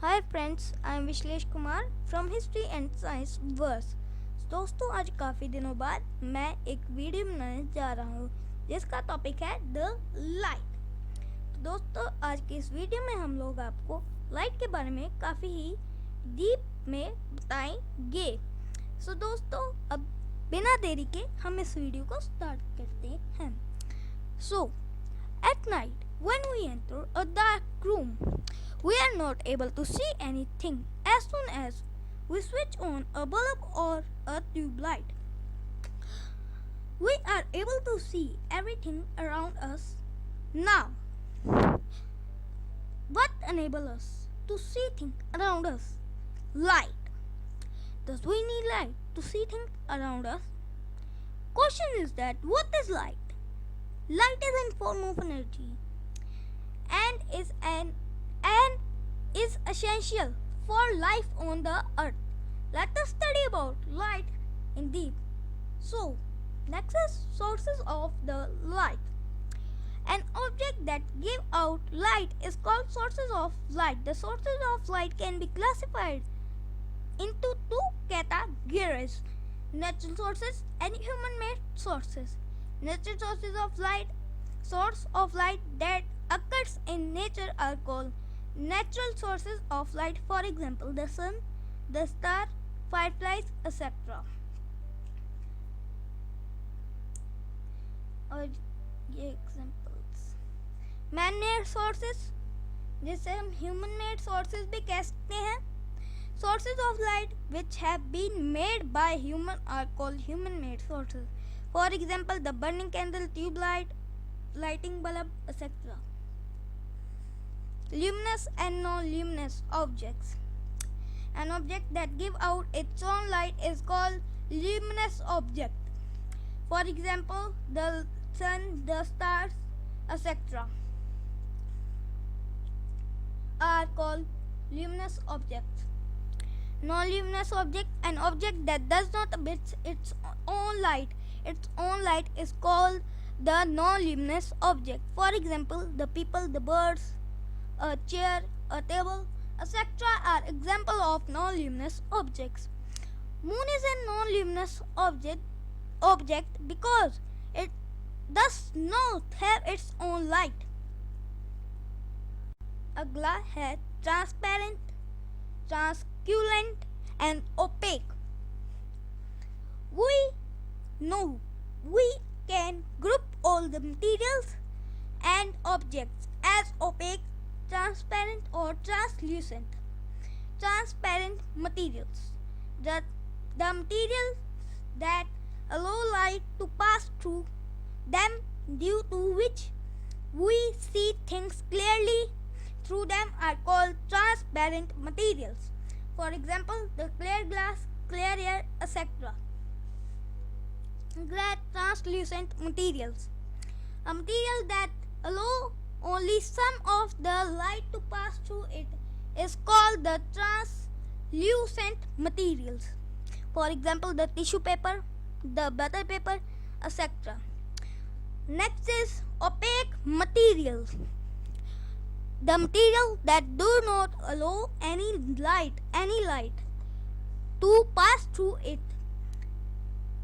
Hi friends, I am Vishlesh Kumar from history and science verse. दोस्तों, आज काफ़ी दिनों बाद मैं एक वीडियो बनाने जा रहा हूँ जिसका टॉपिक है द लाइट। तो दोस्तों, आज की इस वीडियो में हम लोग आपको लाइट के बारे में काफ़ी ही डीप में बताएंगे। सो दोस्तों, अब बिना देरी के हम इस वीडियो को स्टार्ट करते हैं। So at night when we enter a dark room, we are not able to see anything as soon as we switch on a bulb or a tube light. We are able to see everything around us now. What enables us to see things around us? Light. Does we need light to see things around us? Question is that what is light? Light is a form of energy and is essential for life on the earth. Let us study about light in deep. So, next is sources of the light. An object that give out light is called sources of light. The sources of light can be classified into two categories: natural sources and human-made sources. Natural sources of light, source of light that occurs in nature are called natural sources of light. For example, the sun, the star, fireflies, etc. और ये examples man made sources, जिसे हम human made sources भी कह सकते हैं. Sources of light which have been made by human are called human made sources. For example, the burning candle, tube light, lighting bulb, etc. Luminous and non-luminous objects. An object that gives out its own light is called luminous object. For example, the sun, the stars, etc. are called luminous objects. Non-luminous object, an object that does not emit its own light. Its own light is called the non-luminous object. For example, the people, the birds, a chair, a table, etc. are example of non-luminous objects. Moon is a non-luminous object because it does not have its own light. अगला है transparent, translucent and opaque. We know we can group all the materials and objects as opaque, transparent or translucent. Transparent materials, the materials that allow light to pass through them, due to which we see things clearly through them, are called transparent materials. For example, the clear glass, clear air, etc. Translucent materials, a material that allow only some of the light to pass through it, is called the translucent materials. For example, the tissue paper, the butter paper, etc. Next is opaque materials, the material that do not allow any light to pass through it,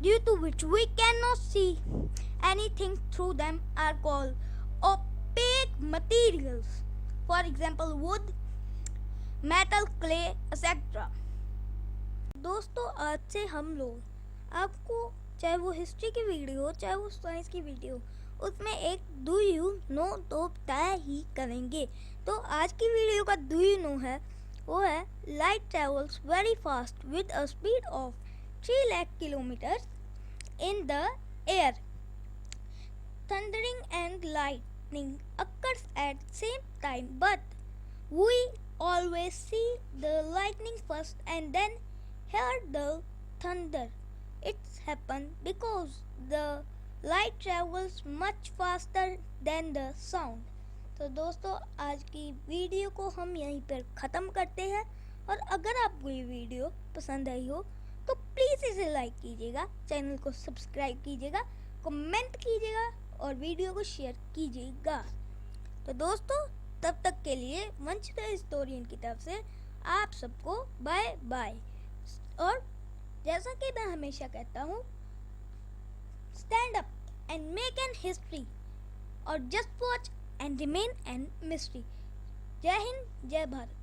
due to which we cannot see anything through them, are called opaque materials. For example, wood, metal, clay, etc. दोस्तों, आज से हम लोग आपको, चाहे वो history की video हो चाहे वो साइंस की वीडियो, उसमें एक डू यू नो तो तय ही करेंगे. तो आज की वीडियो का डू यू नो है, वो है light travels very fast with a speed of 3 lakh kilometers in the air. Thundering and lightning occurs at same time, but we always see the lightning first and then hear the thunder. It's happened because the light travels much faster than the sound. तो दोस्तों, आज की video को हम यहीं पर ख़त्म करते हैं. और अगर आपको ये वीडियो पसंद आई हो तो प्लीज़ इसे लाइक कीजिएगा, चैनल को सब्सक्राइब कीजिएगा, कमेंट कीजिएगा और वीडियो को शेयर कीजिएगा. तो दोस्तों, तब तक के लिए वंश द हिस्टोरियन की तरफ से आप सबको बाय बाय। और जैसा कि मैं हमेशा कहता हूँ, stand up and make an history और just watch and remain an mystery. जय हिंद, जय भारत।